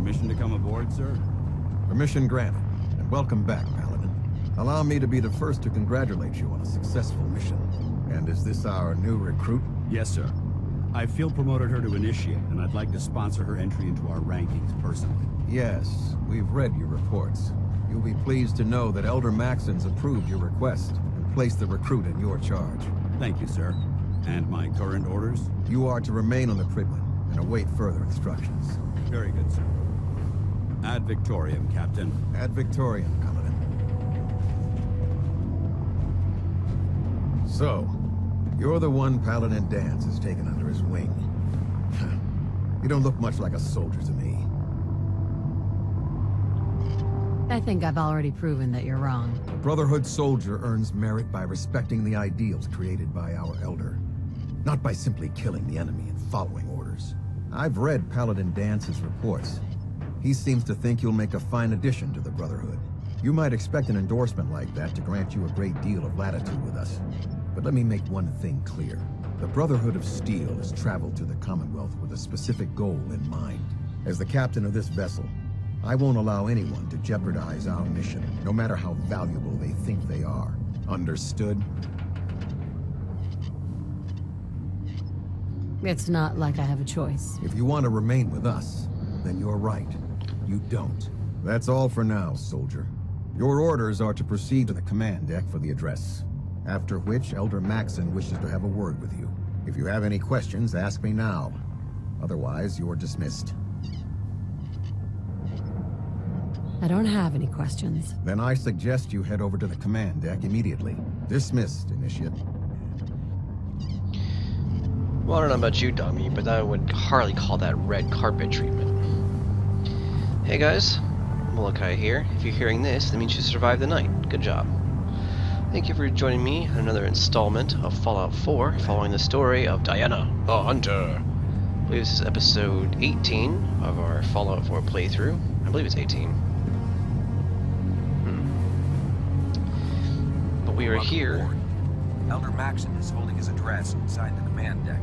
Permission to come aboard, sir? Permission granted, and welcome back, Paladin. Allow me to be the first to congratulate you on a successful mission. And is this our new recruit? Yes, sir. I field promoted her to initiate, and I'd like to sponsor her entry into our rankings personally. Yes, we've read your reports. You'll be pleased to know that Elder Maxon's approved your request and placed the recruit in your charge. Thank you, sir. And my current orders? You are to remain on the Prydwen and await further instructions. Very good, sir. Ad Victoriam, Captain. Ad Victoriam, Paladin. So, you're the one Paladin Danse has taken under his wing. You don't look much like a soldier to me. I think I've already proven that you're wrong. A Brotherhood soldier earns merit by respecting the ideals created by our Elder, not by simply killing the enemy and following orders. I've read Paladin Dance's reports. He seems to think you'll make a fine addition to the Brotherhood. You might expect an endorsement like that to grant you a great deal of latitude with us. But let me make one thing clear. The Brotherhood of Steel has traveled to the Commonwealth with a specific goal in mind. As the captain of this vessel, I won't allow anyone to jeopardize our mission, no matter how valuable they think they are. Understood? It's not like I have a choice. If you want to remain with us, then you're right. You don't. That's all for now, soldier. Your orders are to proceed to the command deck for the address, after which Elder Maxon wishes to have a word with you. If you have any questions, ask me now. Otherwise, you're dismissed. I don't have any questions. Then I suggest you head over to the command deck immediately. Dismissed, Initiate. Well, I don't know about you, dummy, but I would hardly call that red carpet treatment. Hey guys, Molokai here. If you're hearing this, that means you survived the night. Good job. Thank you for joining me on another installment of Fallout 4, following the story of Diana, the Hunter. I believe this is episode 18 of our Fallout 4 playthrough. I believe it's 18. But we are here. Aboard. Elder Maxon is holding his address inside the command deck.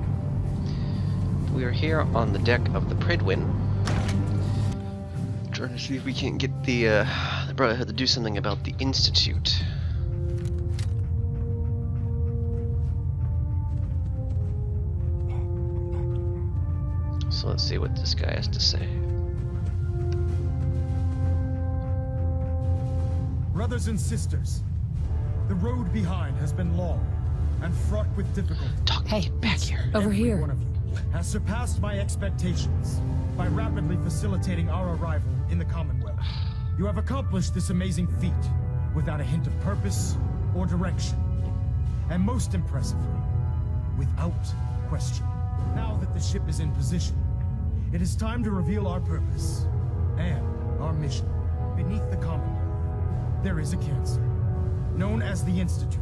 We are here on the deck of the Prydwen, trying to see if we can't get the Brotherhood to do something about the Institute. So let's see what this guy has to say. Brothers and sisters, the road behind has been long and fraught with difficulty. Hey, back here. Over Every here. one of you has surpassed my expectations by rapidly facilitating our arrival in the Commonwealth. You have accomplished this amazing feat without a hint of purpose or direction. And most impressively, without question. Now that the ship is in position, it is time to reveal our purpose and our mission. Beneath the Commonwealth, there is a cancer, known as the Institute.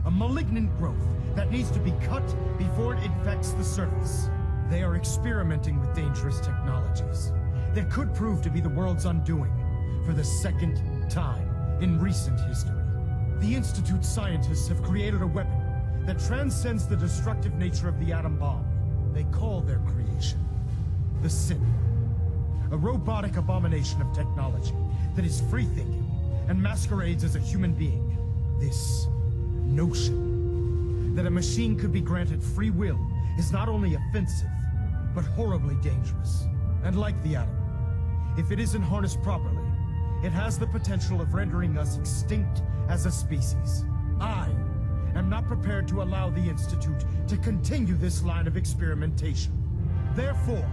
A malignant growth that needs to be cut before it infects the surface. They are experimenting with dangerous technologies that could prove to be the world's undoing for the second time in recent history. The Institute scientists have created a weapon that transcends the destructive nature of the atom bomb. They call their creation the Sin, a robotic abomination of technology that is free-thinking and masquerades as a human being. This notion that a machine could be granted free will is not only offensive, but horribly dangerous. And like the atom, if it isn't harnessed properly, it has the potential of rendering us extinct as a species. I am not prepared to allow the Institute to continue this line of experimentation. Therefore,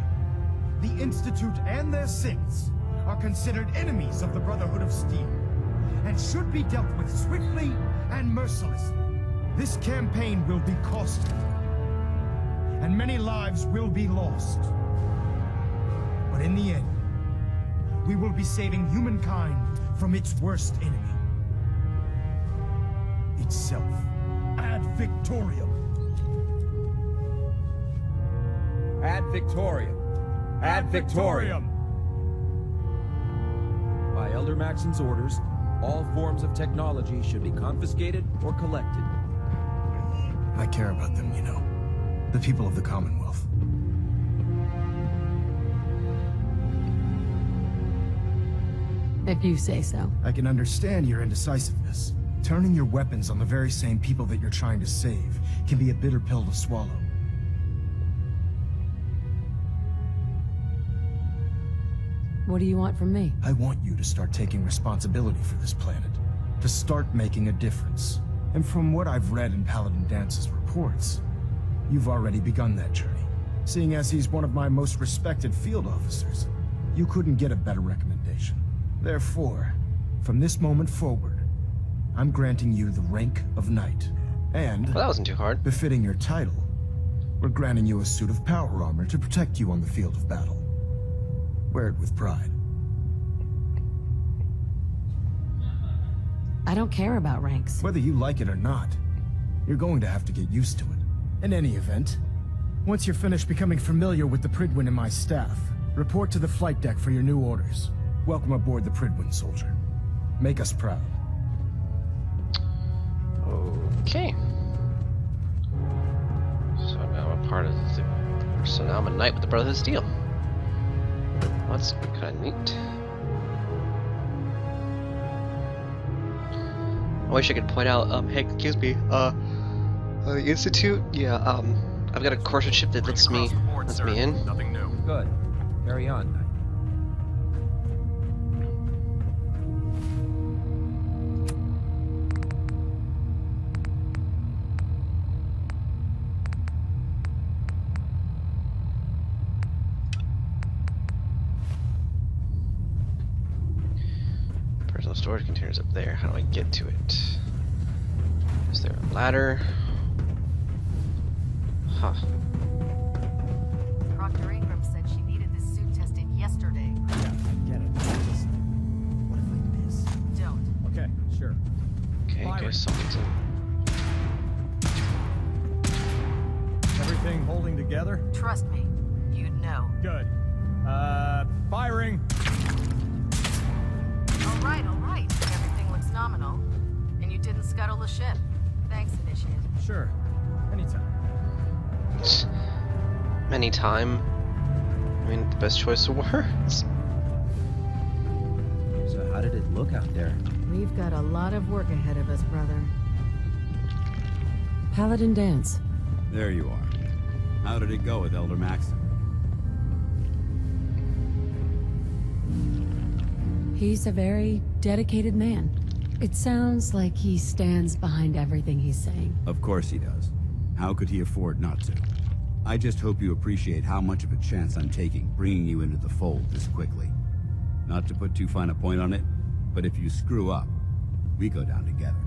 the Institute and their synths are considered enemies of the Brotherhood of Steel, and should be dealt with swiftly and mercilessly. This campaign will be costly, and many lives will be lost. But in the end, we will be saving humankind from its worst enemy. Itself. Ad Victoriam. Ad Victoriam. Ad Victoriam. By Elder Maxon's orders, all forms of technology should be confiscated or collected. I care about them, you know. The people of the Commonwealth. If you say so. I can understand your indecisiveness. Turning your weapons on the very same people that you're trying to save can be a bitter pill to swallow. What do you want from me? I want you to start taking responsibility for this planet. To start making a difference. And from what I've read in Paladin Dance's reports, you've already begun that journey. Seeing as he's one of my most respected field officers, you couldn't get a better recommendation. Therefore, from this moment forward, I'm granting you the rank of Knight. And, Well, that wasn't too hard. befitting your title, we're granting you a suit of power armor to protect you on the field of battle. Wear it with pride. I don't care about ranks. Whether you like it or not, you're going to have to get used to it. In any event, once you're finished becoming familiar with the Pridwin and my staff, report to the flight deck for your new orders. Welcome aboard the Pridwin, soldier. Make us proud. Okay. So now I'm a part of the... So now I'm a knight with the Brotherhood of Steel. That's kind of neat. I wish I could point out, hey, excuse me, the Institute? Yeah, I've got a course ship that lets me in. Nothing new. Good. Carry on, Knight. Personal storage containers up there. How do I get to it? Is there a ladder? Huh. Proctor Ingram said she needed this suit tested yesterday. Yeah, I get it. Just, what if I miss? Don't. Okay, sure. Okay, I guess something's in. Everything holding together? Trust me, you'd know. Good. Firing! All right. Everything looks nominal. And you didn't scuttle the ship. Thanks, Initiate. Sure. Anytime. Many time. I mean, the best choice of words. So how did it look out there? We've got a lot of work ahead of us, brother. Paladin Dance. There you are. How did it go with Elder Maxon? He's a very dedicated man. It sounds like he stands behind everything he's saying. Of course he does. How could he afford not to? I just hope you appreciate how much of a chance I'm taking bringing you into the fold this quickly. Not to put too fine a point on it, but if you screw up, we go down together.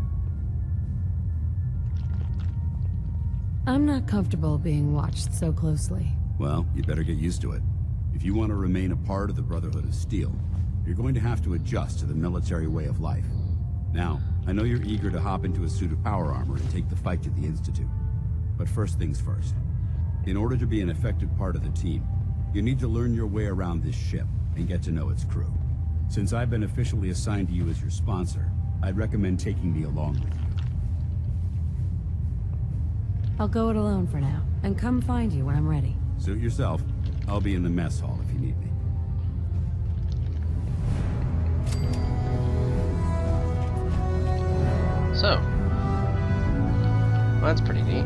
I'm not comfortable being watched so closely. Well, you better get used to it. If you want to remain a part of the Brotherhood of Steel, you're going to have to adjust to the military way of life. Now, I know you're eager to hop into a suit of power armor and take the fight to the Institute. But first things first. In order to be an effective part of the team, you need to learn your way around this ship and get to know its crew. Since I've been officially assigned to you as your sponsor, I'd recommend taking me along with you. I'll go it alone for now, and come find you when I'm ready. Suit yourself. I'll be in the mess hall if you need me. So, well, that's pretty neat.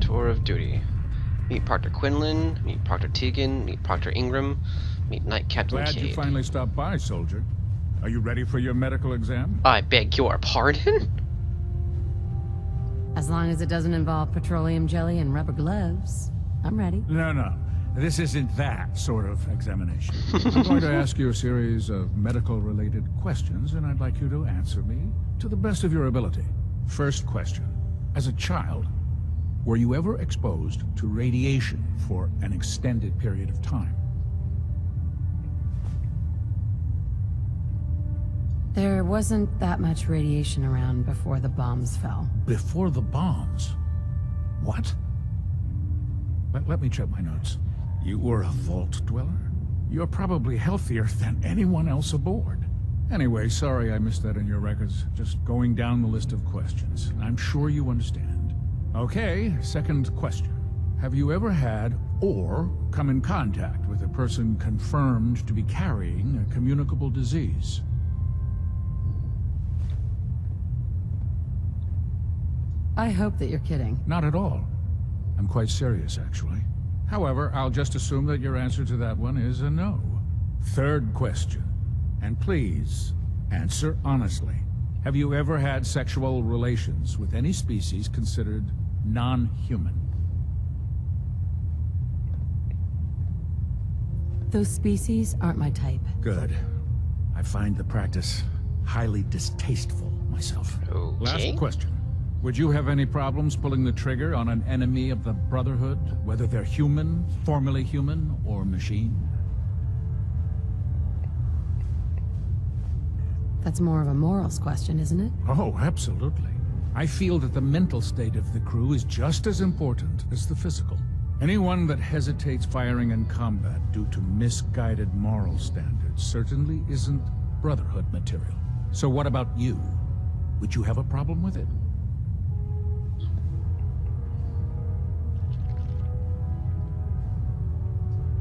Tour of duty. Meet Proctor Quinlan, meet Proctor Tegan, meet Proctor Ingram, meet Knight Captain Glad Cade. you finally stopped by, soldier. Are you ready for your medical exam? I beg your pardon? As long as it doesn't involve petroleum jelly and rubber gloves, I'm ready. No. This isn't that sort of examination. I'm going to ask you a series of medical-related questions, and I'd like you to answer me to the best of your ability. First question. As a child, were you ever exposed to radiation for an extended period of time? There wasn't that much radiation around before the bombs fell. Before the bombs? What? Let me check my notes. You were a vault dweller? You're probably healthier than anyone else aboard. Anyway, sorry I missed that in your records. Just going down the list of questions. I'm sure you understand. Okay, second question. Have you ever had or come in contact with a person confirmed to be carrying a communicable disease? I hope that you're kidding. Not at all. I'm quite serious, actually. However, I'll just assume that your answer to that one is a no. Third question. And please, answer honestly. Have you ever had sexual relations with any species considered non-human? Those species aren't my type. Good. I find the practice highly distasteful myself. Okay. Last question. Would you have any problems pulling the trigger on an enemy of the Brotherhood, whether they're human, formerly human, or machine? That's more of a morals question, isn't it? Oh, absolutely. I feel that the mental state of the crew is just as important as the physical. Anyone that hesitates firing in combat due to misguided moral standards certainly isn't Brotherhood material. So what about you? Would you have a problem with it?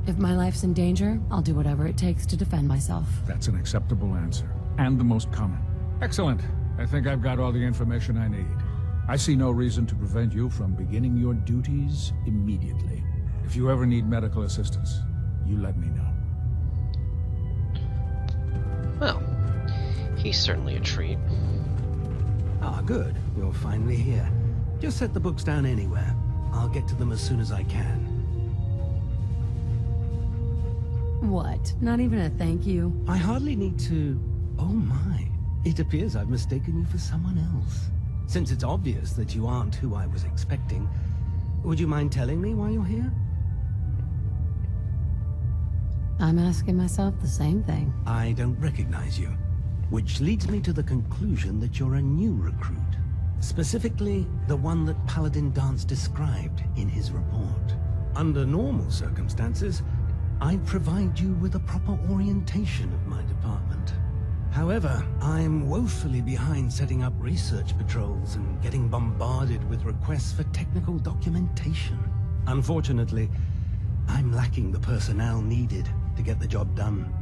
If my life's in danger, I'll do whatever it takes to defend myself. That's an acceptable answer, and the most common. Excellent. I think I've got all the information I need. I see no reason to prevent you from beginning your duties immediately. If you ever need medical assistance, you let me know. Well, he's certainly a treat. Ah, good. You're finally here. Just set the books down anywhere. I'll get to them as soon as I can. What? Not even a thank you? I hardly need to... Oh my. It appears I've mistaken you for someone else. Since it's obvious that you aren't who I was expecting, would you mind telling me why you're here? I'm asking myself the same thing. I don't recognize you. Which leads me to the conclusion that you're a new recruit. Specifically, the one that Paladin Dance described in his report. Under normal circumstances, I'd provide you with a proper orientation of my department. However, I'm woefully behind setting up research patrols and getting bombarded with requests for technical documentation. Unfortunately, I'm lacking the personnel needed to get the job done.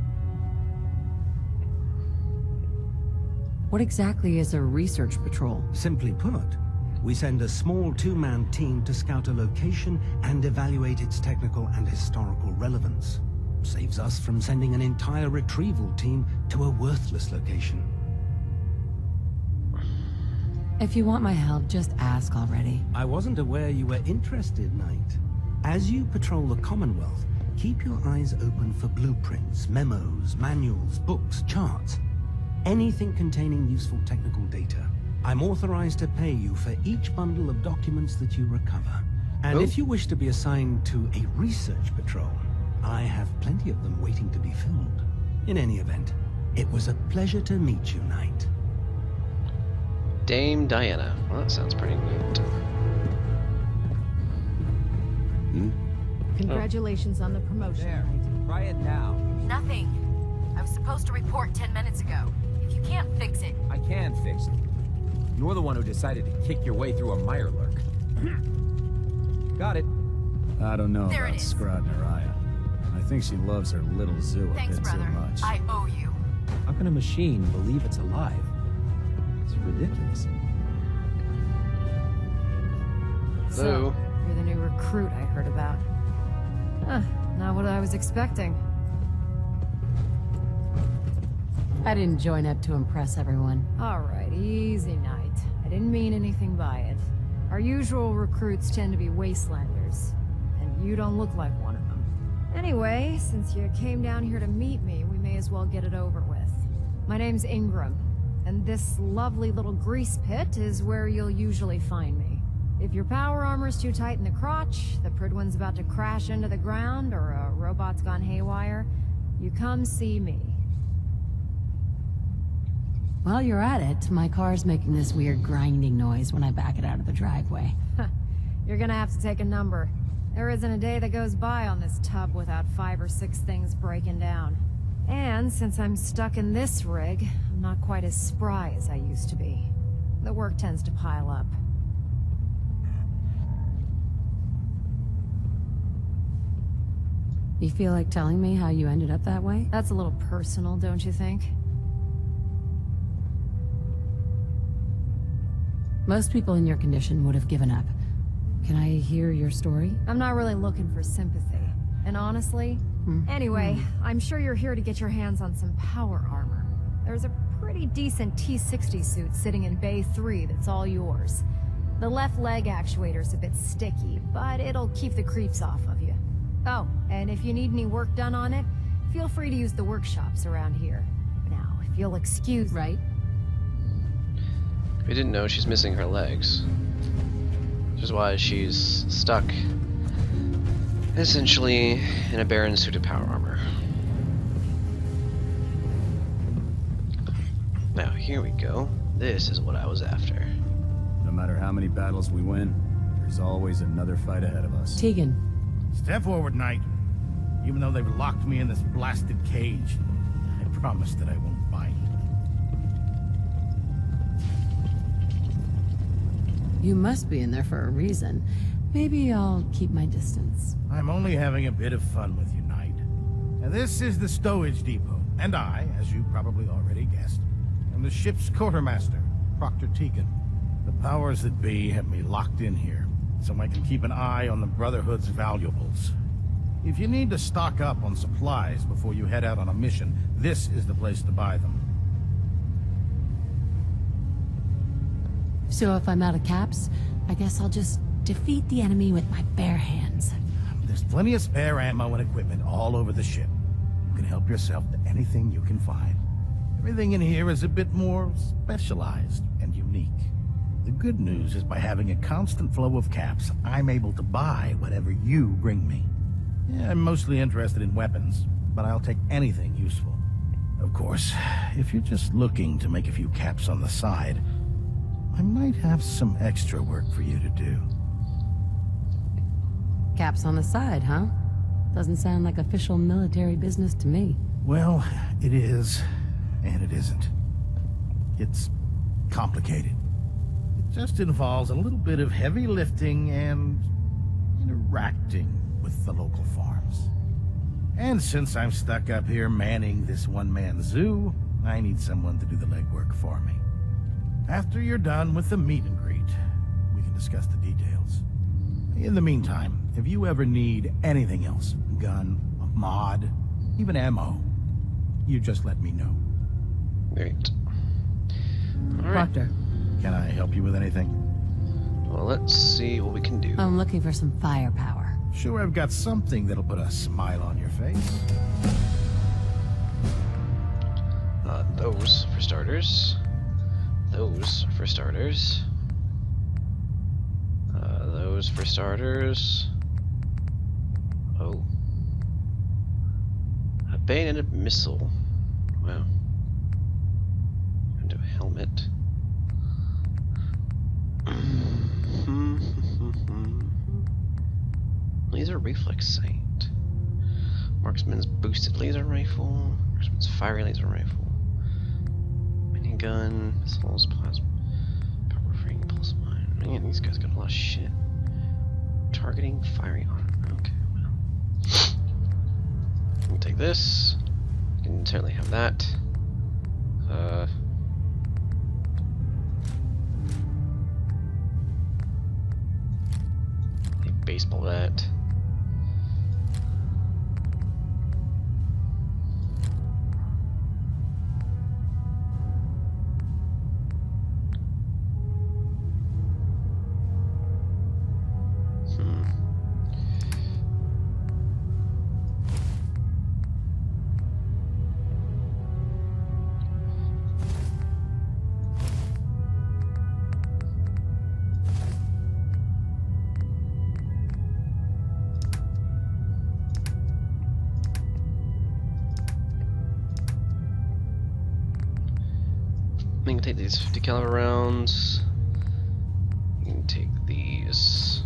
What exactly is a research patrol? Simply put, we send a small two-man team to scout a location and evaluate its technical and historical relevance. Saves us from sending an entire retrieval team to a worthless location. If you want my help, just ask already. I wasn't aware you were interested, Knight. As you patrol the Commonwealth, keep your eyes open for blueprints, memos, manuals, books, charts. Anything containing useful technical data. I'm authorized to pay you for each bundle of documents that you recover. And if you wish to be assigned to a research patrol, I have plenty of them waiting to be filled. In any event, it was a pleasure to meet you, Knight. Dame Diana. Well, that sounds pretty neat. Congratulations on the promotion. There. Knight. Try it now. Nothing. I was supposed to report 10 minutes ago. If you can't fix it, I can fix it. You're the one who decided to kick your way through a Mirelurk. Got it. I don't know There it about is. Scrod Naraya. I think she loves her little zoo a thanks, bit too brother. much. I owe you. How can a machine believe it's alive? It's ridiculous. So, You're the new recruit I heard about. Huh, not what I was expecting. I didn't join up to impress everyone. Alright, easy night. I didn't mean anything by it. Our usual recruits tend to be wastelanders, and you don't look like one of them. Anyway, since you came down here to meet me, we may as well get it over with. My name's Ingram, and this lovely little grease pit is where you'll usually find me. If your power armor's too tight in the crotch, the Pridwin's about to crash into the ground, or a robot's gone haywire, you come see me. While you're at it, my car's making this weird grinding noise when I back it out of the driveway. You're gonna have to take a number. There isn't a day that goes by on this tub without 5 or 6 things breaking down. And since I'm stuck in this rig, I'm not quite as spry as I used to be. The work tends to pile up. You feel like telling me how you ended up that way? That's a little personal, don't you think? Most people in your condition would have given up. Can I hear your story? I'm not really looking for sympathy. And honestly, anyway, I'm sure you're here to get your hands on some power armor. There's a pretty decent T-60 suit sitting in Bay 3 that's all yours. The left leg actuator's a bit sticky, but it'll keep the creeps off of you. Oh, and if you need any work done on it, feel free to use the workshops around here. Now, if you'll excuse... Right? We didn't know she's missing her legs. Which is why she's stuck, essentially, in a barren suit of power armor. Now, here we go. This is what I was after. No matter how many battles we win, there's always another fight ahead of us. Tegan. Step forward, Knight. Even though they've locked me in this blasted cage, I promise that I won't bite. You must be in there for a reason. Maybe I'll keep my distance. I'm only having a bit of fun with you, Knight. Now, this is the stowage depot, and I, as you probably already guessed, am the ship's quartermaster, Proctor Tegan. The powers that be have me locked in here, so I can keep an eye on the Brotherhood's valuables. If you need to stock up on supplies before you head out on a mission, this is the place to buy them. So if I'm out of caps, I guess I'll just defeat the enemy with my bare hands. There's plenty of spare ammo and equipment all over the ship. You can help yourself to anything you can find. Everything in here is a bit more specialized and unique. The good news is by having a constant flow of caps, I'm able to buy whatever you bring me. Yeah, I'm mostly interested in weapons, but I'll take anything useful. Of course, if you're just looking to make a few caps on the side, I might have some extra work for you to do. Caps on the side, huh? Doesn't sound like official military business to me. Well, it is, and it isn't. It's complicated. It just involves a little bit of heavy lifting and interacting with the local farms. And since I'm stuck up here manning this one-man zoo, I need someone to do the legwork for me. After you're done with the meet and greet, we can discuss the details. In the meantime, if you ever need anything else, gun, a mod, even ammo, you just let me know. Great. All right. Proctor. Can I help you with anything? Well, let's see what we can do. I'm looking for some firepower. Sure, I've got something that'll put a smile on your face. Those for starters. Those for starters. Those for starters. Oh. A bayoneted missile. Wow. Into a helmet. Laser reflex sight. Marksman's boosted laser rifle. Marksman's fiery laser rifle. Minigun, missiles, plasma, power frame, pulse mine. Man, these guys got a lot of shit. Targeting, firing armor. Okay, well. We can take this. We can certainly have that. Baseball bat. You can take these 50 caliber rounds. You can take these.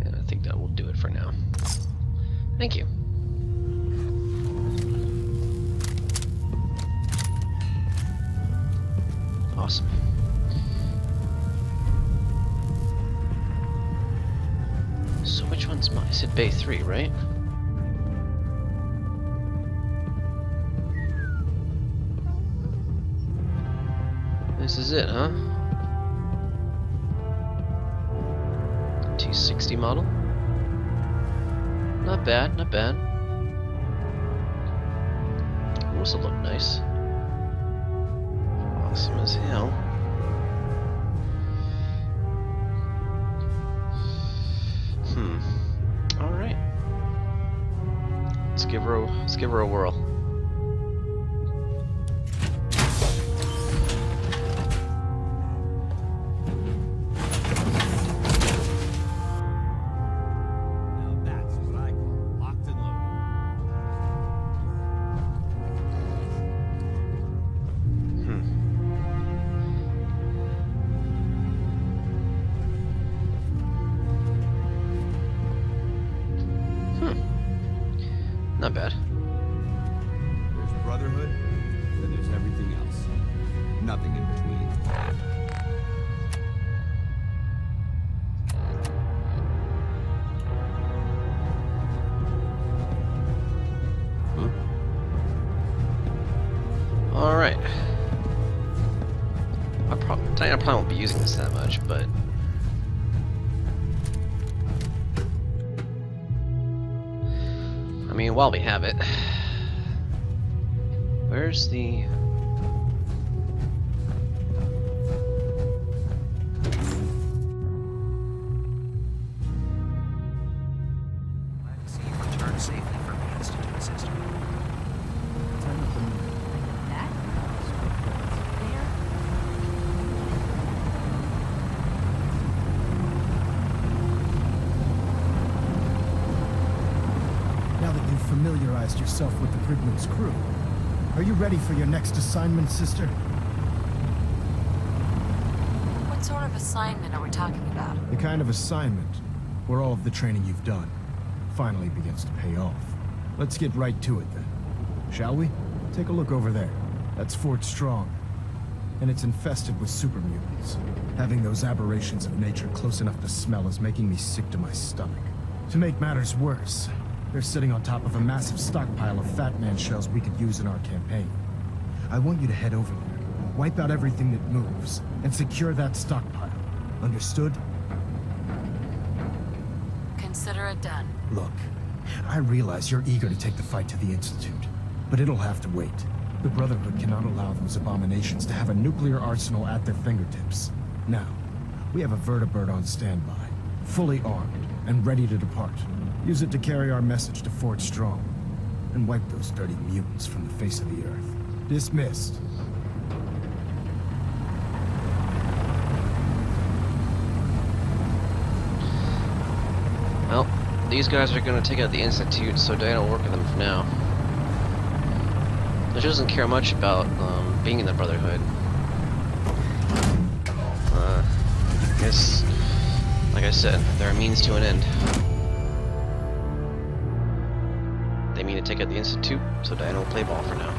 And I think that will do it for now. Thank you. Awesome. So which one's mine? I said Bay 3, right? is it, huh? T60 model. Not bad, not bad. This will look nice. Awesome as hell. Alright. Let's give her a whirl. Now that's what I call locked and loaded. Not bad. There's Brotherhood, then there's everything else. Nothing in between. Huh? Alright. I probably won't be using this that much, but I mean, while we have it, where's the... Glad to see you returned safely from the Institute, sister. Now that you've familiarized yourself with the Brigman's crew, are you ready for your next assignment, sister? What sort of assignment are we talking about? The kind of assignment where all of the training you've done finally begins to pay off. Let's get right to it then, shall we? Take a look over there. That's Fort Strong. And it's infested with super mutants. Having those aberrations of nature close enough to smell is making me sick to my stomach. To make matters worse, they're sitting on top of a massive stockpile of Fat Man shells we could use in our campaign. I want you to head over there, wipe out everything that moves, and secure that stockpile. Understood? Consider it done. Look, I realize you're eager to take the fight to the Institute, but it'll have to wait. The Brotherhood cannot allow those abominations to have a nuclear arsenal at their fingertips. Now, we have a vertibird on standby, fully armed, and ready to depart. Use it to carry our message to Fort Strong, and wipe those dirty mutants from the face of the earth. Dismissed. Well, these guys are going to take out the Institute, so Diana will work with them for now. She doesn't care much about being in the Brotherhood. I guess, like I said, they're a means to an end. They mean to take out the Institute, so Diana will play ball for now.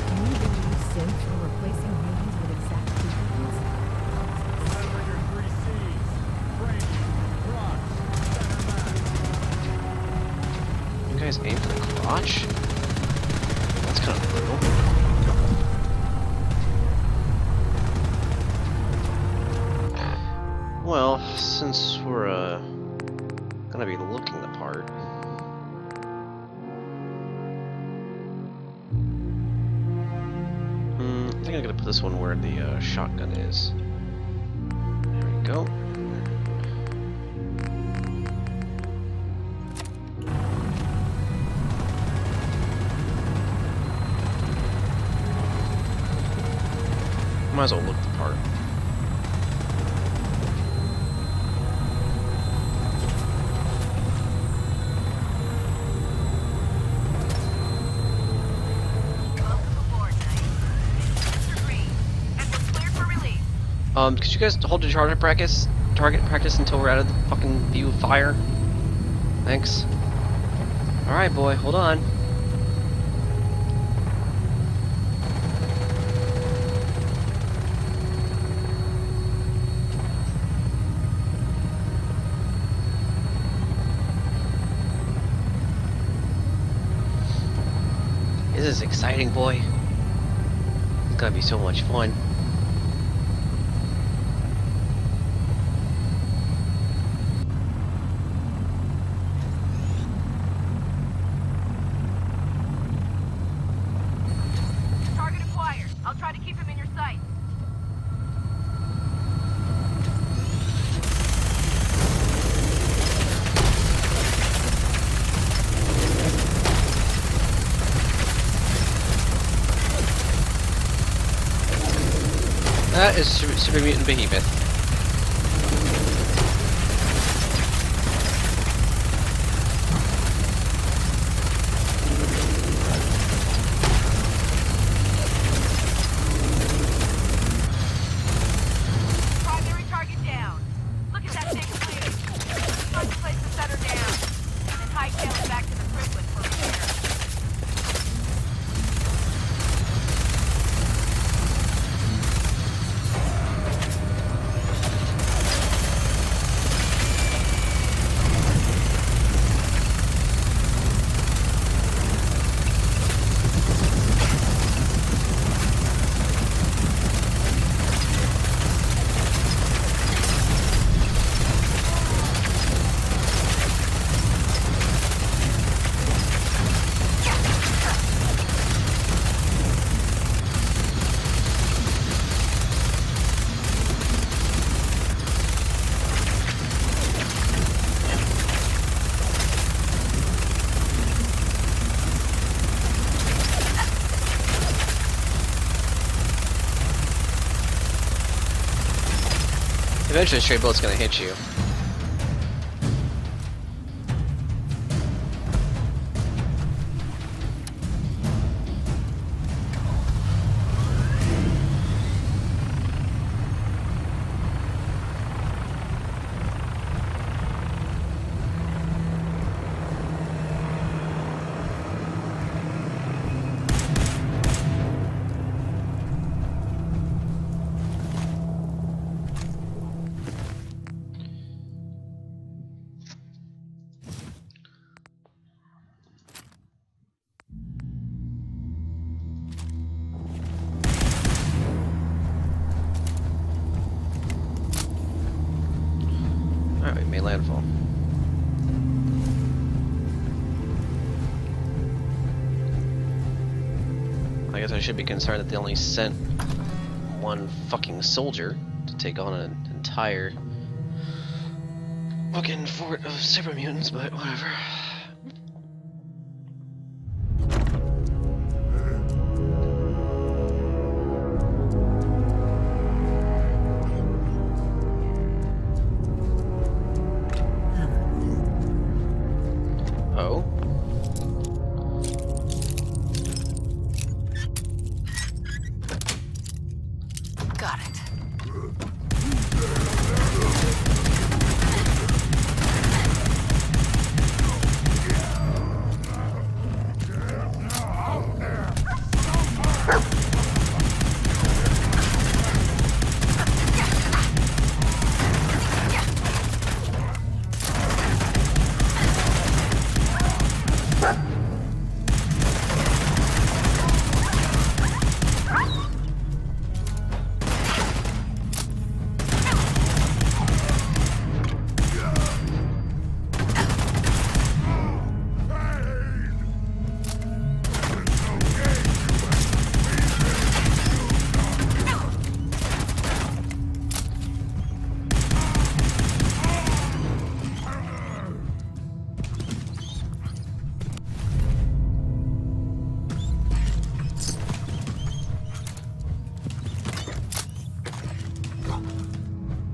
Can you believe synths are replacing humans with exact duplicates? Remember your 3 C's. Training, crotch, center mass. You guys aim for the crotch? That's kind of brutal. Well, since we're gonna be looking the part, I think I'm gonna put this one where the shotgun is. There we go. Might as well look the part. Could you guys hold your target practice until we're out of the fucking view of fire? Thanks. Alright, boy, hold on. This is exciting, boy. It's gonna be so much fun. Target acquired. I'll try to keep him in your sight. That is Super Mutant Behemoth. Primary target down. Look at that thing clear. Contemplate to set her down. And then hightail it back to the cryptlet for repair. Eventually, a stray bullet's gonna hit you. Alright, we made landfall. I guess I should be concerned that they only sent one fucking soldier to take on an entire fucking fort of super mutants, but whatever. Oh? Got it.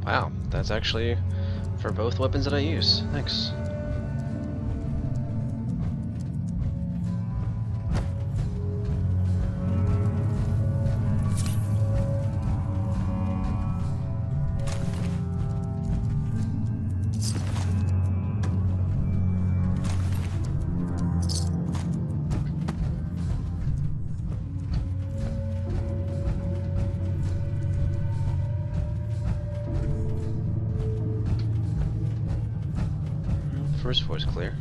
Wow, that's actually for both weapons that I use. Thanks. First floor is clear.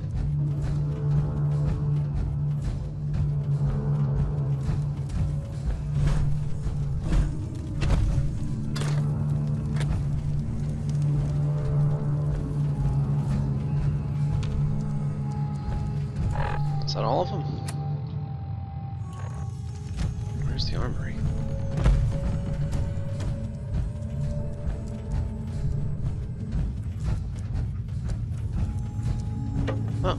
that all of them? Where's the armory? Oh.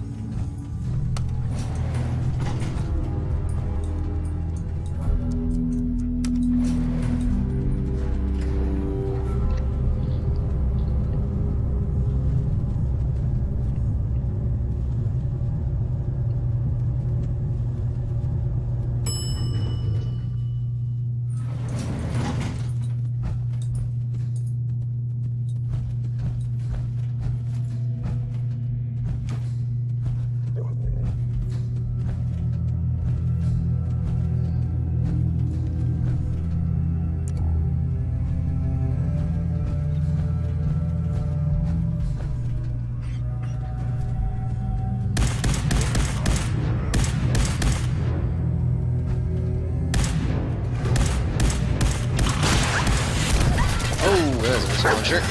There's a missile launcher.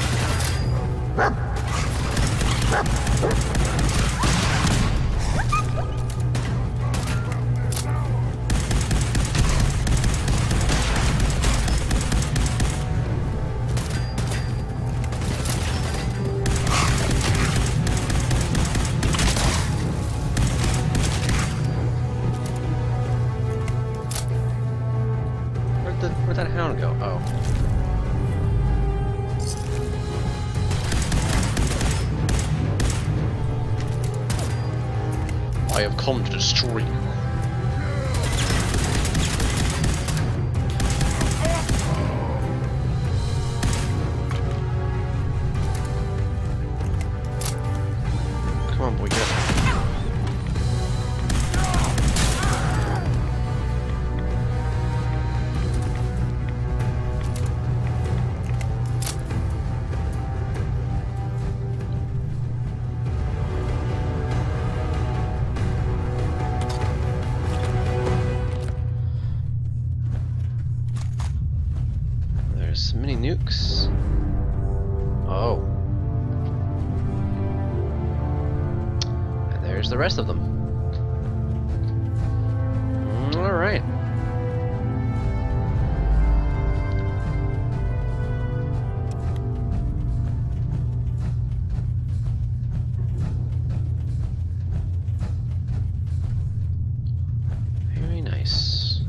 Where'd that hound go? Oh. I have come to destroy you. Come on, boy, get up. There's mini nukes. Oh. And there's the rest of them. Alright. Very nice.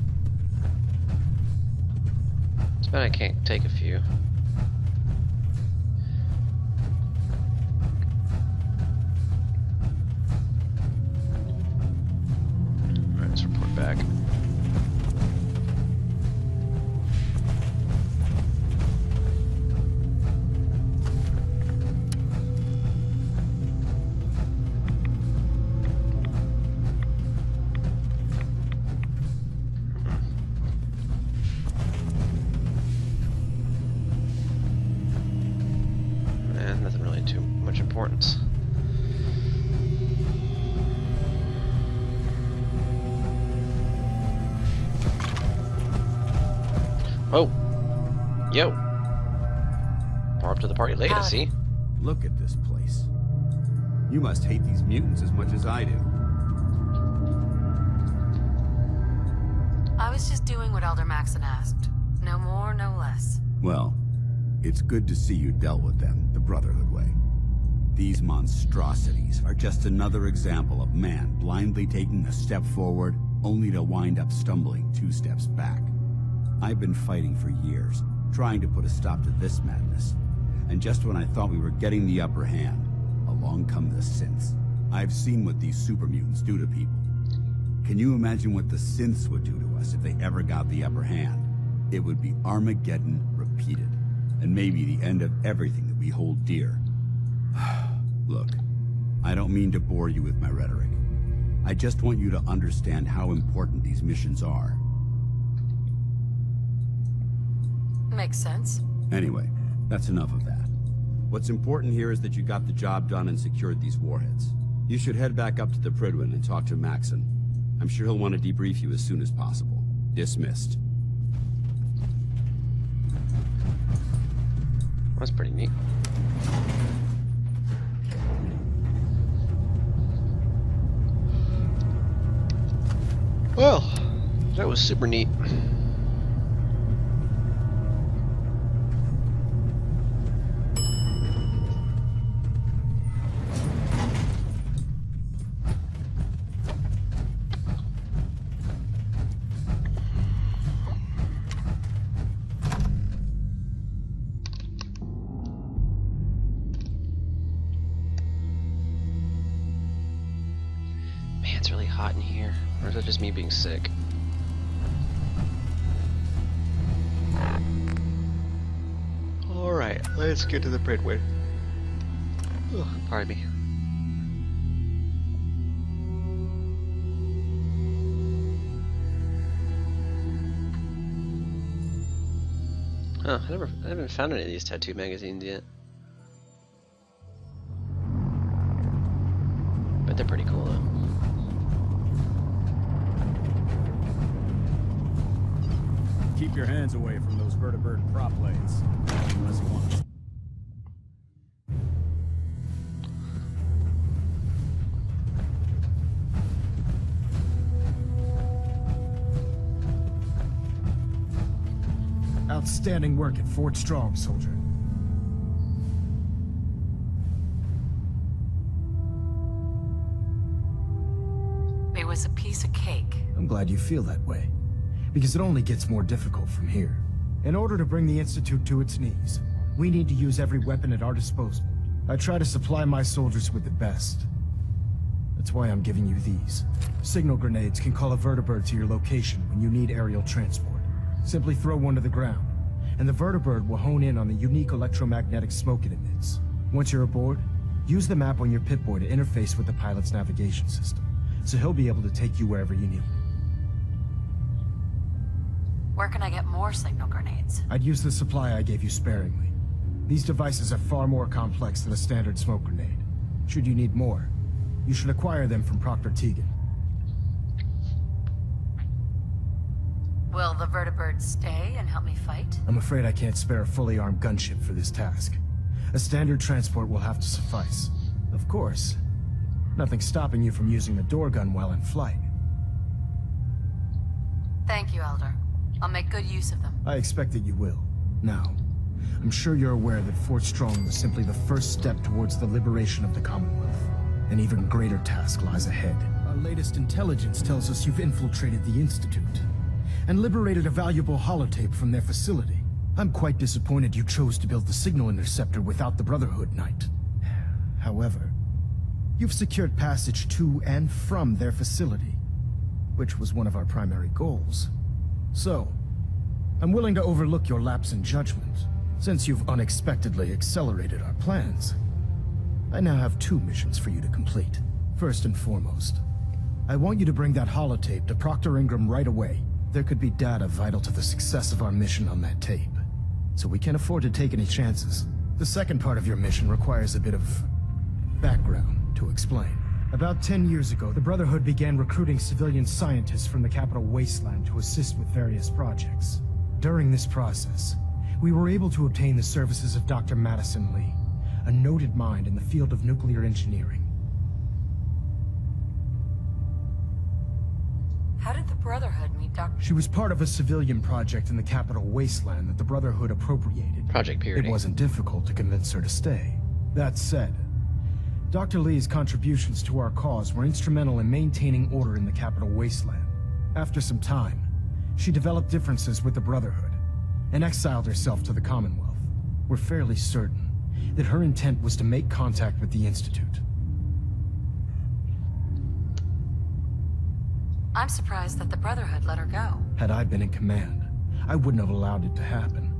But I can't take a few. Alright, let's report back. Nothing really too much importance. Oh, yo! Bar up to the party late, I see. Look at this place. You must hate these mutants as much as I do. I was just doing what Elder Maxon asked. No more, no less. Well, it's good to see you dealt with them the Brotherhood way. These monstrosities are just another example of man blindly taking a step forward, only to wind up stumbling 2 steps back. I've been fighting for years, trying to put a stop to this madness. And just when I thought we were getting the upper hand, along come the synths. I've seen what these super mutants do to people. Can you imagine what the synths would do to us if they ever got the upper hand? It would be Armageddon repeated, and maybe the end of everything that we hold dear. Look, I don't mean to bore you with my rhetoric. I just want you to understand how important these missions are. Makes sense. Anyway, that's enough of that. What's important here is that you got the job done and secured these warheads. You should head back up to the Prydwen and talk to Maxon. I'm sure he'll want to debrief you as soon as possible. Dismissed. That's pretty neat. Well, that was super neat. Man, it's really hot in here. Or is that just me being sick? Alright, let's get to the Bridway. Ugh, pardon me. Huh, I haven't found any of these tattoo magazines yet. But they're pretty cool though. Keep your hands away from those vertibird prop blades. Unless you want to. Outstanding work at Fort Strong, soldier. It was a piece of cake. I'm glad you feel that way, because it only gets more difficult from here. In order to bring the Institute to its knees, we need to use every weapon at our disposal. I try to supply my soldiers with the best. That's why I'm giving you these. Signal grenades can call a vertibird to your location when you need aerial transport. Simply throw one to the ground, and the vertibird will hone in on the unique electromagnetic smoke it emits. Once you're aboard, use the map on your Pip-Boy to interface with the pilot's navigation system, so he'll be able to take you wherever you need. Where can I get more signal grenades? I'd use the supply I gave you sparingly. These devices are far more complex than a standard smoke grenade. Should you need more, you should acquire them from Proctor Tegan. Will the vertibird stay and help me fight? I'm afraid I can't spare a fully armed gunship for this task. A standard transport will have to suffice. Of course, nothing's stopping you from using the door gun while in flight. Thank you, Elder. I'll make good use of them. I expect that you will. Now, I'm sure you're aware that Fort Strong was simply the first step towards the liberation of the Commonwealth. An even greater task lies ahead. Our latest intelligence tells us you've infiltrated the Institute and liberated a valuable holotape from their facility. I'm quite disappointed you chose to build the signal interceptor without the Brotherhood Knight. However, you've secured passage to and from their facility, which was one of our primary goals. So, I'm willing to overlook your lapse in judgment, since you've unexpectedly accelerated our plans. I now have 2 missions for you to complete. First and foremost, I want you to bring that holotape to Proctor Ingram right away. There could be data vital to the success of our mission on that tape, so we can't afford to take any chances. The second part of your mission requires a bit of background to explain. About 10 years ago, the Brotherhood began recruiting civilian scientists from the capital wasteland to assist with various projects. During this process, we were able to obtain the services of Dr. Madison Lee, a noted mind in the field of nuclear engineering. How did the Brotherhood meet Dr. She was part of a civilian project in the capital wasteland that the Brotherhood appropriated. Project Purity. It wasn't difficult to convince her to stay. That said, Dr. Lee's contributions to our cause were instrumental in maintaining order in the capital wasteland. After some time, she developed differences with the Brotherhood and exiled herself to the Commonwealth. We're fairly certain that her intent was to make contact with the Institute. I'm surprised that the Brotherhood let her go. Had I been in command, I wouldn't have allowed it to happen.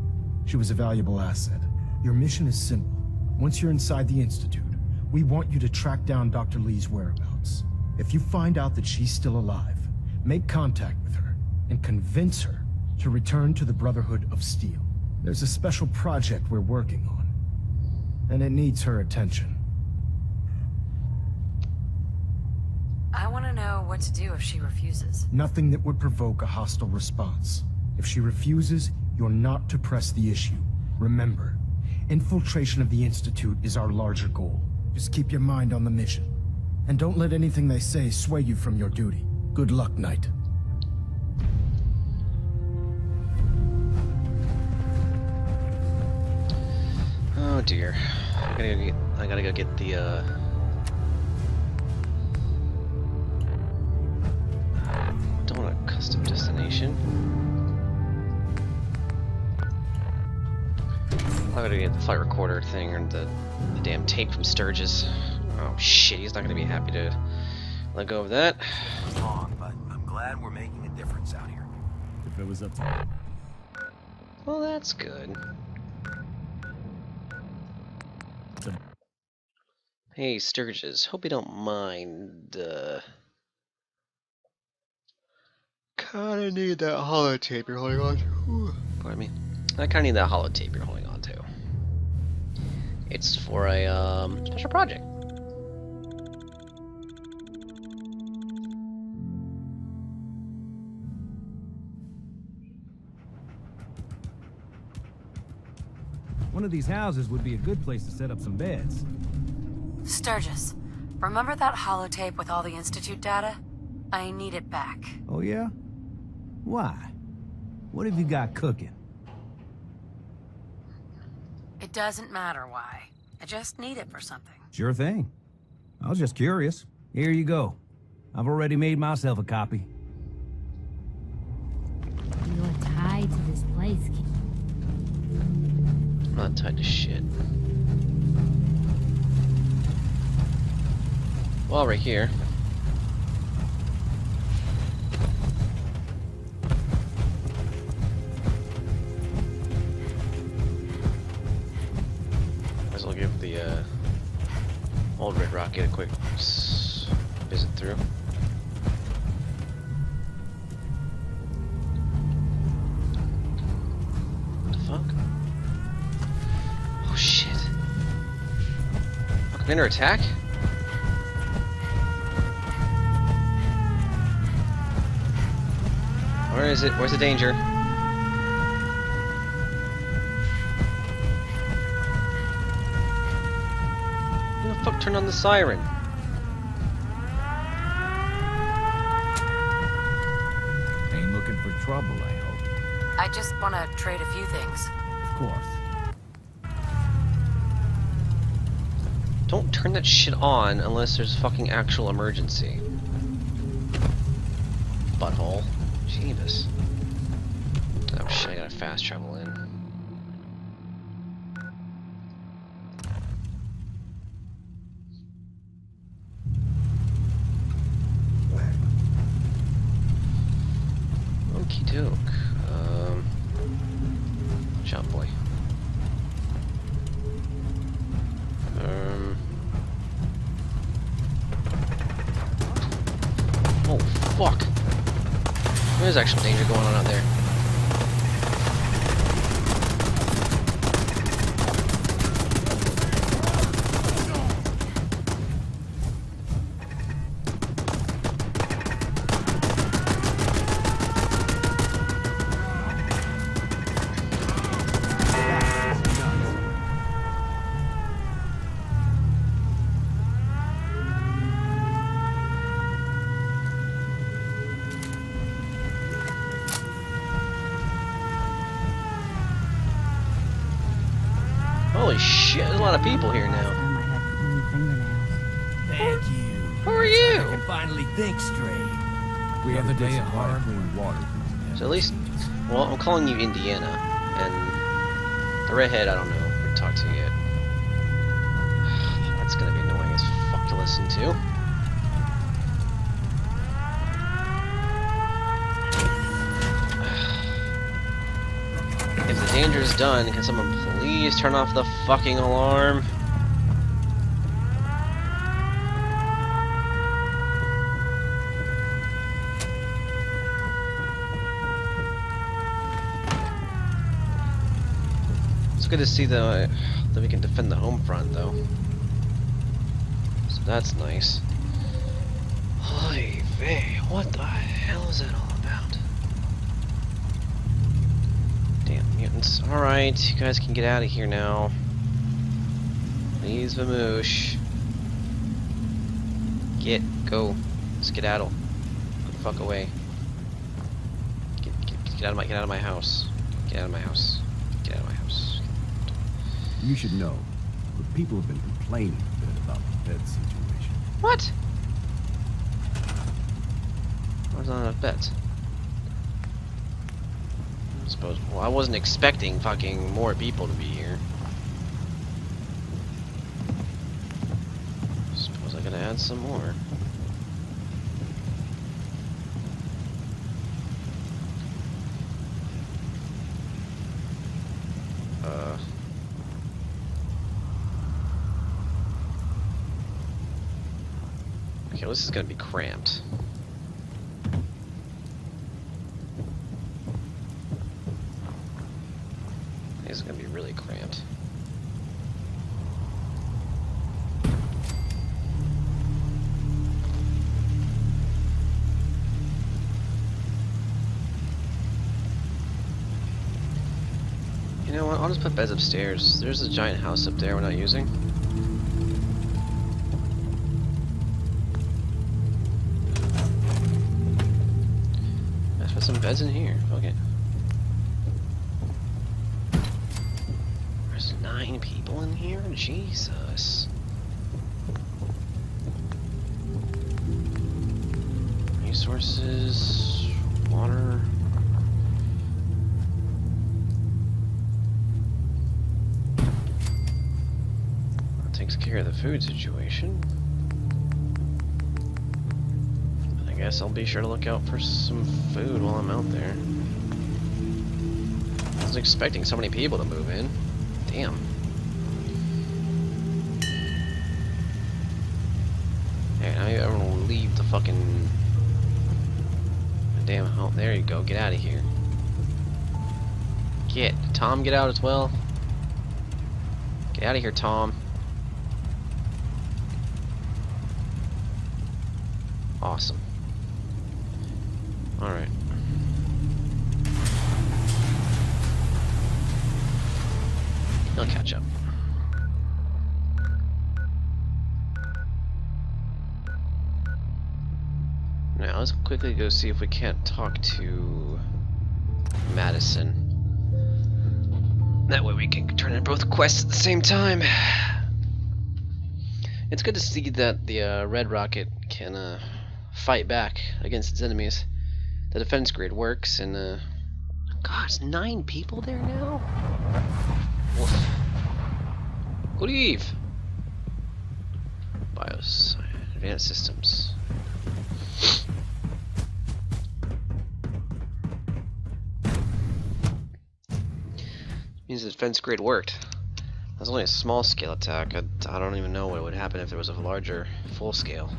She was a valuable asset. Your mission is simple. Once you're inside the Institute, we want you to track down Dr. Lee's whereabouts. If you find out that she's still alive, make contact with her and convince her to return to the Brotherhood of Steel. There's a special project we're working on, and it needs her attention. I want to know what to do if she refuses. Nothing that would provoke a hostile response. If she refuses, you're not to press the issue. Remember, infiltration of the Institute is our larger goal. Just keep your mind on the mission, and don't let anything they say sway you from your duty. Good luck, Knight. dear. I gotta go get the don't want a custom destination. I gotta get the flight recorder thing or the damn tape from Sturgis. Oh shit, he's not gonna be happy to let go of that. Long, but I'm glad we're making a difference out here. If it was up to me. Well, that's good. Hey, Sturgis, hope you don't mind, kinda need that holotape you're holding on to. Pardon me. I kinda need that holotape you're holding on to. It's for a, special project. One of these houses would be a good place to set up some beds. Sturgis, remember that holotape with all the Institute data? I need it back. Oh yeah? Why? What have you got cooking? It doesn't matter why. I just need it for something. Sure thing. I was just curious. Here you go. I've already made myself a copy. You're tied to this place. I'm not tied to shit. While we're here, might as well give the old Red Rocket a quick visit through. What the fuck? Oh shit! Oh, Commander attack? Where is it? Where's the danger? Who the fuck turned on the siren? Ain't looking for trouble, I hope. I just want to trade a few things. Of course. Don't turn that shit on unless there's a fucking actual emergency. Butthole. Jeebus. Oh shit, I gotta fast travel in. Okie doke. Watch out, boy. Oh, fuck. There's actual danger going on out there. Holy shit, there's a lot of people here now. I might have clean fingernails. Thank you. Who are you? I can finally think straight. We have a day of hard clean water. So at least, well, I'm calling you Indiana, and the redhead, I don't know, we haven't talked to you yet. That's gonna be annoying as fuck to listen to. If the danger is done, can someone please turn off the fucking alarm? It's good to see that we can defend the home front, though. So that's nice. Holy vey, what the hell is that all about? Damn mutants. Alright, you guys can get out of here now. Please, Vamoosh. Go. Skedaddle. Get the fuck away. Get out of my house. Get out of my house. Get out of my house. You should know, But people have been complaining a bit about the bed situation. What? There's not enough beds. I suppose. Well, I wasn't expecting fucking more people to be here. Suppose I gotta add some more. Okay, well, this is gonna be cramped. This is gonna be really cramped. You know what? I'll just put beds upstairs. There's a giant house up there we're not using. Let's put some beds in here. Okay. There's 9 people in here? Jesus. Resources, water. That takes care of the food situation. I guess I'll be sure to look out for some food while I'm out there. I wasn't expecting so many people to move in. Damn. Hey, now everyone will leave the fucking... Damn, oh, there you go. Get out of here. Get. Tom, get out as well. Get out of here, Tom. Awesome. Alright. He'll catch up. Now let's quickly go see if we can't talk to Madison. That way we can turn in both quests at the same time. It's good to see that the Red Rocket can fight back against its enemies. The defense grid works, and God, it's 9 people there now. Woof. Good eve. BIOS, advanced systems. Means the defense grid worked. That's only a small scale attack. I don't even know what would happen if there was a larger full scale.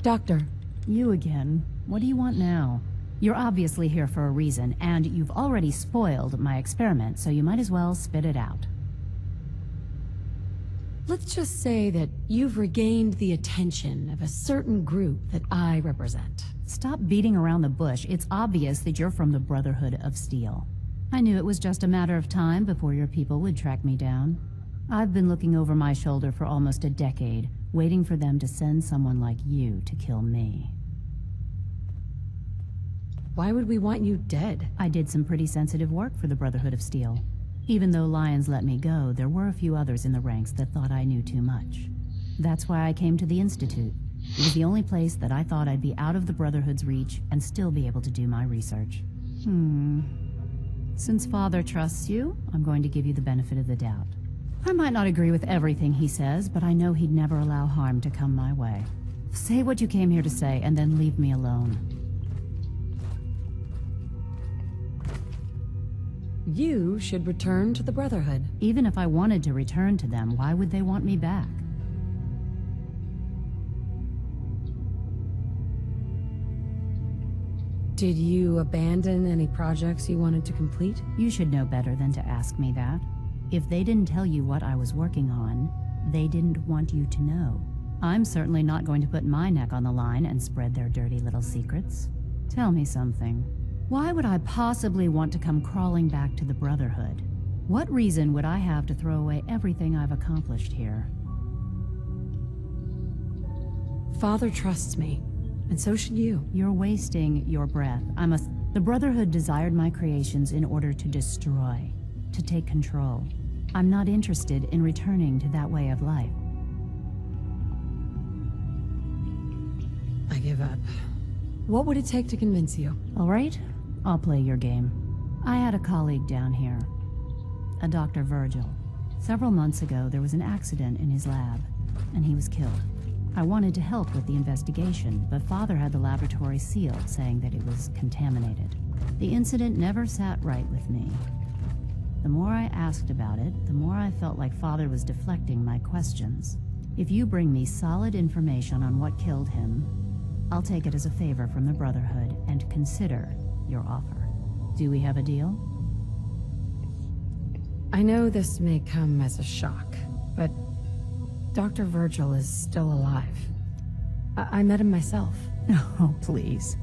Doctor. You again. What do you want now? You're obviously here for a reason, and you've already spoiled my experiment, so you might as well spit it out. Let's just say that you've regained the attention of a certain group that I represent. Stop beating around the bush. It's obvious that you're from the Brotherhood of Steel. I knew it was just a matter of time before your people would track me down. I've been looking over my shoulder for almost a decade, waiting for them to send someone like you to kill me. Why would we want you dead? I did some pretty sensitive work for the Brotherhood of Steel. Even though Lyons let me go, there were a few others in the ranks that thought I knew too much. That's why I came to the Institute. It was the only place that I thought I'd be out of the Brotherhood's reach and still be able to do my research. Since Father trusts you, I'm going to give you the benefit of the doubt. I might not agree with everything he says, but I know he'd never allow harm to come my way. Say what you came here to say, and then leave me alone. You should return to the Brotherhood. Even if I wanted to return to them, why would they want me back? Did you abandon any projects you wanted to complete? You should know better than to ask me that. If they didn't tell you what I was working on, they didn't want you to know. I'm certainly not going to put my neck on the line and spread their dirty little secrets. Tell me something. Why would I possibly want to come crawling back to the Brotherhood? What reason would I have to throw away everything I've accomplished here? Father trusts me, and so should you. You're wasting your breath. The Brotherhood desired my creations in order to destroy, to take control. I'm not interested in returning to that way of life. I give up. What would it take to convince you? All right, I'll play your game. I had a colleague down here, a Dr. Virgil. Several months ago, there was an accident in his lab, and he was killed. I wanted to help with the investigation, but Father had the laboratory sealed, saying that it was contaminated. The incident never sat right with me. The more I asked about it, the more I felt like Father was deflecting my questions. If you bring me solid information on what killed him, I'll take it as a favor from the Brotherhood and consider your offer. Do we have a deal? I know this may come as a shock, but Dr. Virgil is still alive. I met him myself. Oh, please.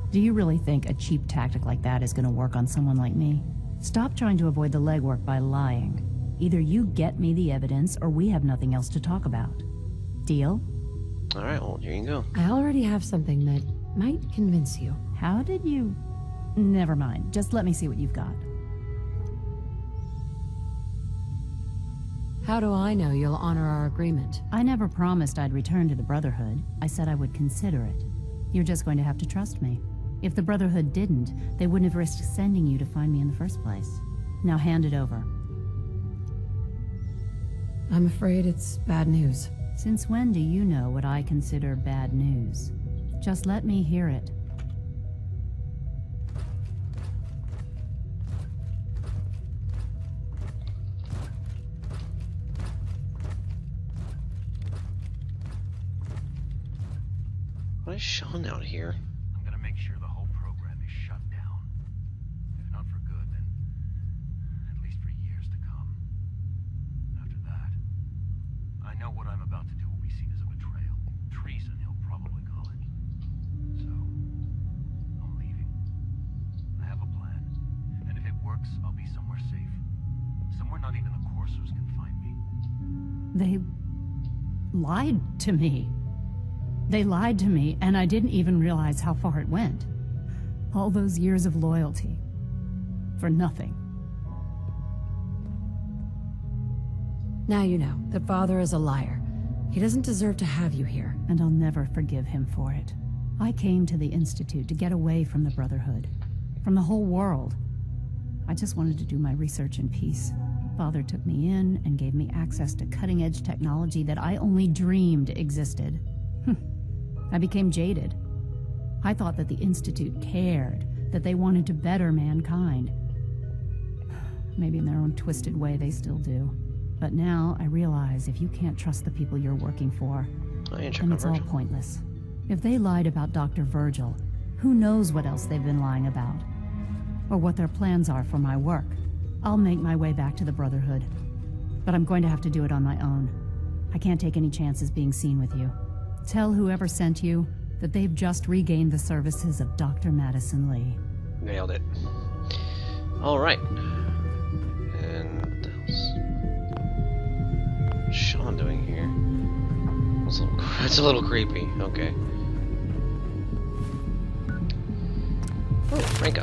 Do you really think a cheap tactic like that is going to work on someone like me? Stop trying to avoid the legwork by lying. Either you get me the evidence, or we have nothing else to talk about. Deal? Alright, well, here you go. I already have something that might convince you. How did you... Never mind. Just let me see what you've got. How do I know you'll honor our agreement? I never promised I'd return to the Brotherhood. I said I would consider it. You're just going to have to trust me. If the Brotherhood didn't, they wouldn't have risked sending you to find me in the first place. Now hand it over. I'm afraid it's bad news. Since when do you know what I consider bad news? Just let me hear it. Why is Sean out here? I'm gonna make sure the whole program is shut down. If not for good, then at least for years to come. After that, I know what I'm about to do will be seen as a betrayal. Treason, he'll probably call it. So, I'm leaving. I have a plan. And if it works, I'll be somewhere safe. Somewhere not even the Coursers can find me. They lied to me. They lied to me, and I didn't even realize how far it went. All those years of loyalty. For nothing. Now you know that Father is a liar. He doesn't deserve to have you here. And I'll never forgive him for it. I came to the Institute to get away from the Brotherhood. From the whole world. I just wanted to do my research in peace. Father took me in and gave me access to cutting-edge technology that I only dreamed existed. I became jaded. I thought that the Institute cared, that they wanted to better mankind. Maybe in their own twisted way they still do. But now I realize if you can't trust the people you're working for, then it's all pointless. If they lied about Dr. Virgil, who knows what else they've been lying about? Or what their plans are for my work. I'll make my way back to the Brotherhood. But I'm going to have to do it on my own. I can't take any chances being seen with you. Tell whoever sent you that they've just regained the services of Dr. Madison Lee. Nailed it. Alright. And what's Sean doing here? That's a little creepy. Okay. Oh, Franco.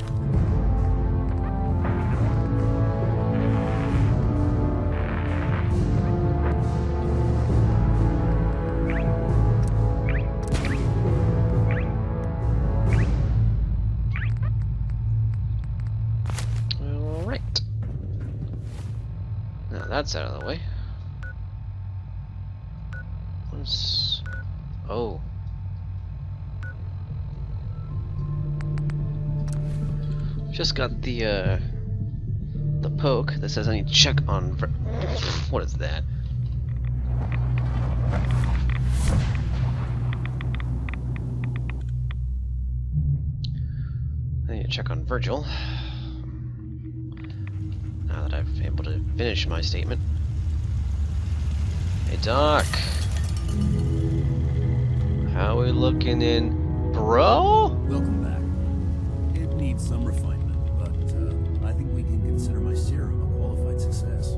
That's out of the way. What's... Oh. Just got the poke that says I need to check on... What is that? I need to check on Virgil. Now that I've been able to finish my statement. Hey Doc, how we looking in, bro? Welcome back. It needs some refinement, but I think we can consider my serum a qualified success.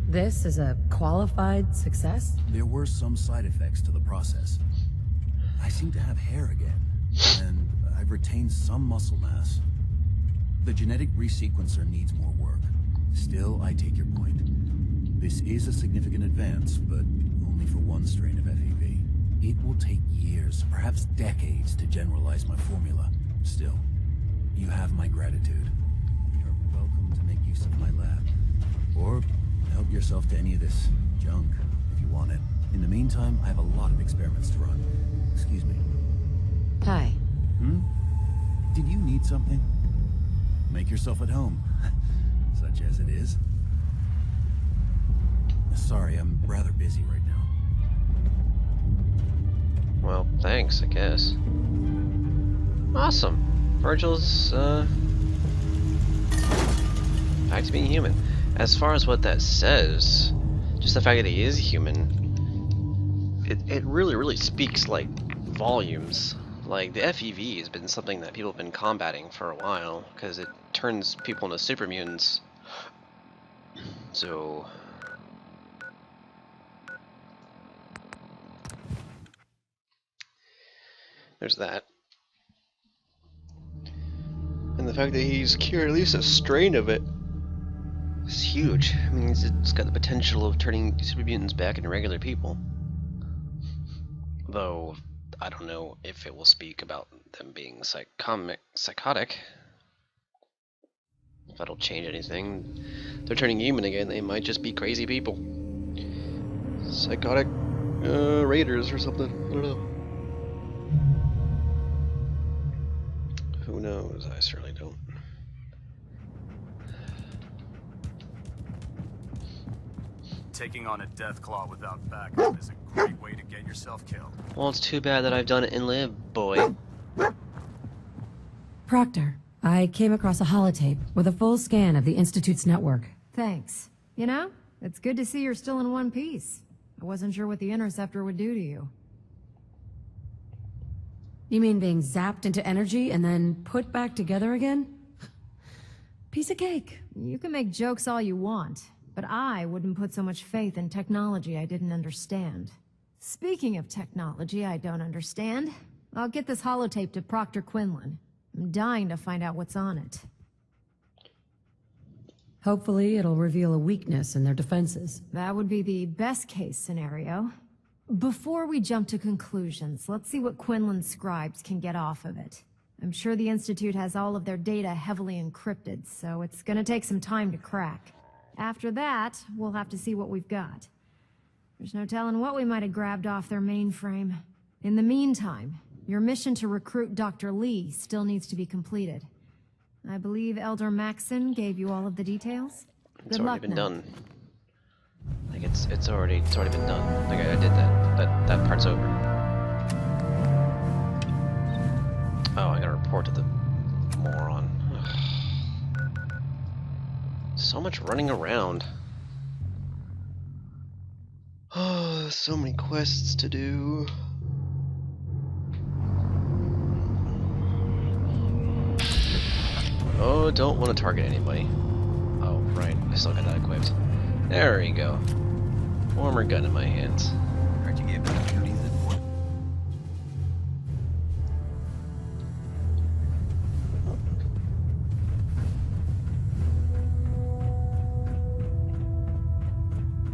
This is a qualified success? There were some side effects to the process. I seem to have hair again, and I've retained some muscle mass. The genetic resequencer needs more work. Still, I take your point. This is a significant advance, but only for one strain of FEV. It will take years, perhaps decades, to generalize my formula. Still, you have my gratitude. You're welcome to make use of my lab. Or help yourself to any of this junk, if you want it. In the meantime, I have a lot of experiments to run. Excuse me. Hi. Did you need something? Make yourself at home. Such as it is. Sorry, I'm rather busy right now. Well, thanks, I guess. Awesome. Virgil's, back to being human. As far as what that says, just the fact that he is human, it really speaks, like, volumes. Like, the FEV has been something that people have been combating for a while, because it turns people into super mutants. So... there's that. And the fact that he's cured at least a strain of it is huge. I mean, it's got the potential of turning super mutants back into regular people. Though, I don't know if it will speak about them being psychotic. If that'll change anything. They're turning human again, they might just be crazy people. Psychotic raiders or something, I don't know. Who knows? I certainly don't. Taking on a death claw without backup is a great way to get yourself killed. Well, it's too bad that I've done it and lived, boy. Proctor, I came across a holotape with a full scan of the Institute's network. Thanks. You know, it's good to see you're still in one piece. I wasn't sure what the Interceptor would do to you. You mean being zapped into energy and then put back together again? Piece of cake. You can make jokes all you want, but I wouldn't put so much faith in technology I didn't understand. Speaking of technology I don't understand, I'll get this holotape to Proctor Quinlan. I'm dying to find out what's on it. Hopefully it'll reveal a weakness in their defenses. That would be the best case scenario. Before we jump to conclusions, let's see what Quinlan's scribes can get off of it. I'm sure the Institute has all of their data heavily encrypted, so it's gonna take some time to crack. After that, we'll have to see what we've got. There's no telling what we might have grabbed off their mainframe. In the meantime, your mission to recruit Dr. Lee still needs to be completed. I believe Elder Maxson gave you all of the details? It's already been done. Like it's already been done. Like I did that. That part's over. Oh, I gotta report to the moron. Ugh. So much running around. Oh, so many quests to do. Oh, don't want to target anybody. Oh, right. I still got that equipped. There we go. Warmer gun in my hands. Heard you gave better duties than what?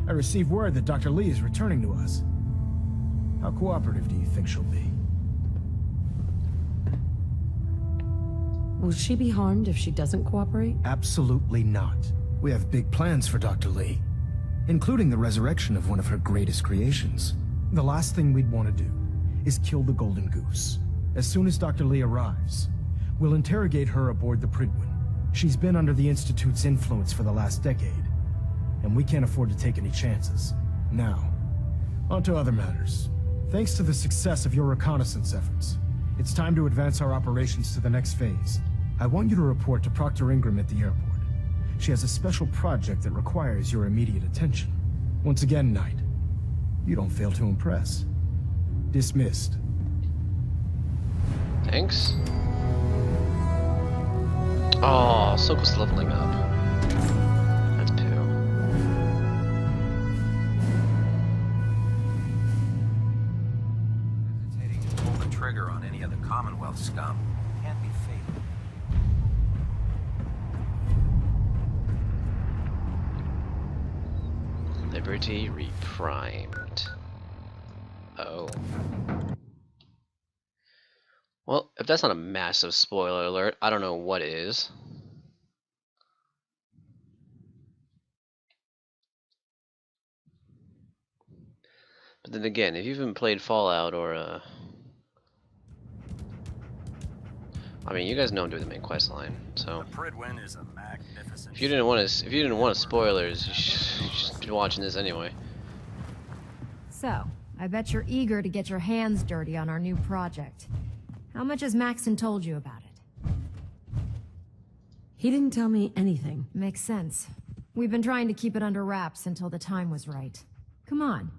I received word that Dr. Lee is returning to us. How cooperative do you think she'll be? Will she be harmed if she doesn't cooperate? Absolutely not. We have big plans for Dr. Lee, including the resurrection of one of her greatest creations. The last thing we'd want to do is kill the Golden Goose. As soon as Dr. Lee arrives, we'll interrogate her aboard the Prydwen. She's been under the Institute's influence for the last decade, and we can't afford to take any chances. Now, on to other matters. Thanks to the success of your reconnaissance efforts, it's time to advance our operations to the next phase. I want you to report to Proctor Ingram at the airport. She has a special project that requires your immediate attention. Once again, Knight, you don't fail to impress. Dismissed. Thanks. Oh, so close to leveling up. That's poo. Hesitating to pull the trigger on any of the Commonwealth scum. Can't Liberty reprimed. Oh. Well, if that's not a massive spoiler alert, I don't know what is. But then again, if you haven't played Fallout or I mean, you guys know I'm doing the main quest line, so if you didn't want spoilers, you should be watching this anyway. So, I bet you're eager to get your hands dirty on our new project. How much has Maxon told you about it? He didn't tell me anything. Makes sense. We've been trying to keep it under wraps until the time was right. Come on,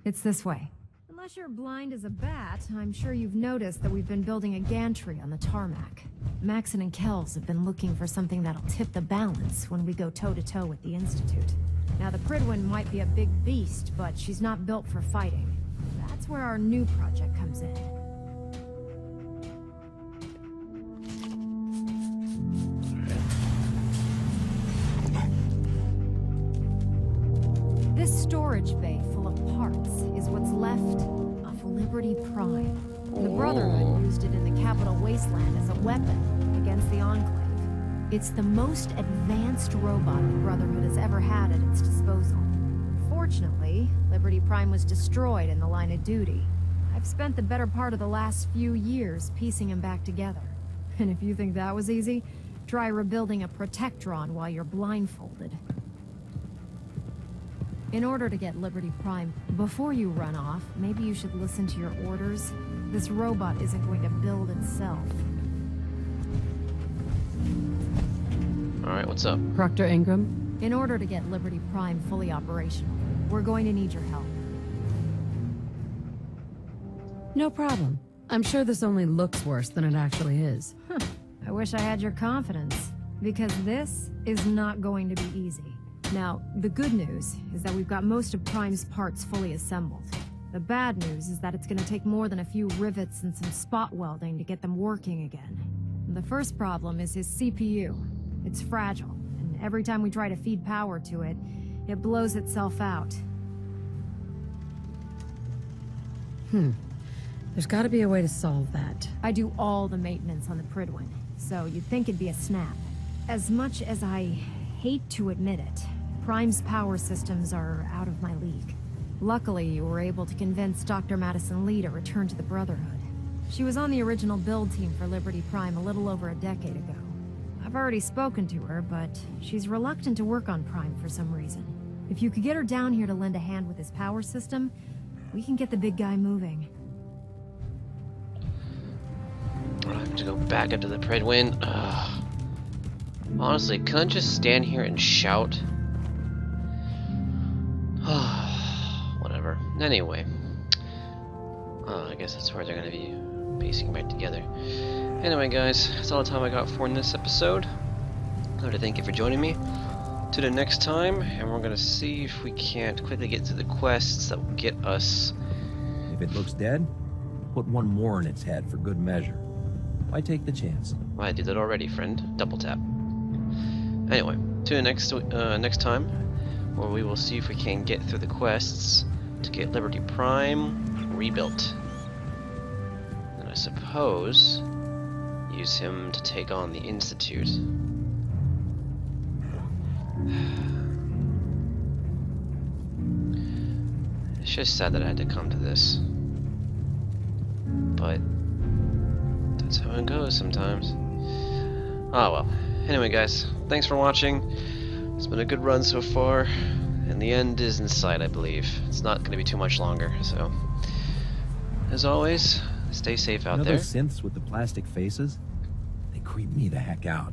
it's this way. Unless you're blind as a bat, I'm sure you've noticed that we've been building a gantry on the tarmac. Maxon and Kells have been looking for something that'll tip the balance when we go toe-to-toe with the Institute. Now, the Prydwen might be a big beast, but she's not built for fighting. That's where our new project comes in. This storage bay full of parts is what's left of Liberty Prime. The Brotherhood used it in the Capital Wasteland as a weapon against the Enclave. It's the most advanced robot the Brotherhood has ever had at its disposal. Fortunately, Liberty Prime was destroyed in the line of duty. I've spent the better part of the last few years piecing him back together. And if you think that was easy, try rebuilding a Protectron while you're blindfolded. In order to get Liberty Prime, before you run off, maybe you should listen to your orders. This robot isn't going to build itself. Alright, what's up? Proctor Ingram? In order to get Liberty Prime fully operational, we're going to need your help. No problem. I'm sure this only looks worse than it actually is. I wish I had your confidence, because this is not going to be easy. Now, the good news is that we've got most of Prime's parts fully assembled. The bad news is that it's going to take more than a few rivets and some spot welding to get them working again. The first problem is his CPU. It's fragile, and every time we try to feed power to it, it blows itself out. There's got to be a way to solve that. I do all the maintenance on the Prydwen, so you'd think it'd be a snap. As much as I hate to admit it, Prime's power systems are out of my league. Luckily, you were able to convince Dr. Madison Lee to return to the Brotherhood. She was on the original build team for Liberty Prime a little over a decade ago. I've already spoken to her, but she's reluctant to work on Prime for some reason. If you could get her down here to lend a hand with his power system, we can get the big guy moving. I have to go back up to the Prydwen. Honestly, couldn't I just stand here and shout? Whatever. Anyway. I guess that's where they're gonna be piecing back together. Anyway, guys, that's all the time I got for in this episode. I'd like to thank you for joining me. To the next time, and we're gonna see if we can't quickly get to the quests that will get us. If it looks dead, put one more in its head for good measure. Why take the chance? Well, I did that already, friend. Double tap. Anyway, to the next time, where we will see if we can get through the quests to get Liberty Prime rebuilt. And I suppose use him to take on the Institute. It's just sad that I had to come to this. But that's how it goes sometimes. Oh well. Anyway, guys, thanks for watching. It's been a good run so far, and the end is in sight, I believe. It's not going to be too much longer, so as always, stay safe out there. Those synths with the plastic faces? They creep me the heck out.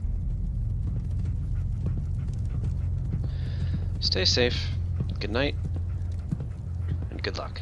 Stay safe, good night, and good luck.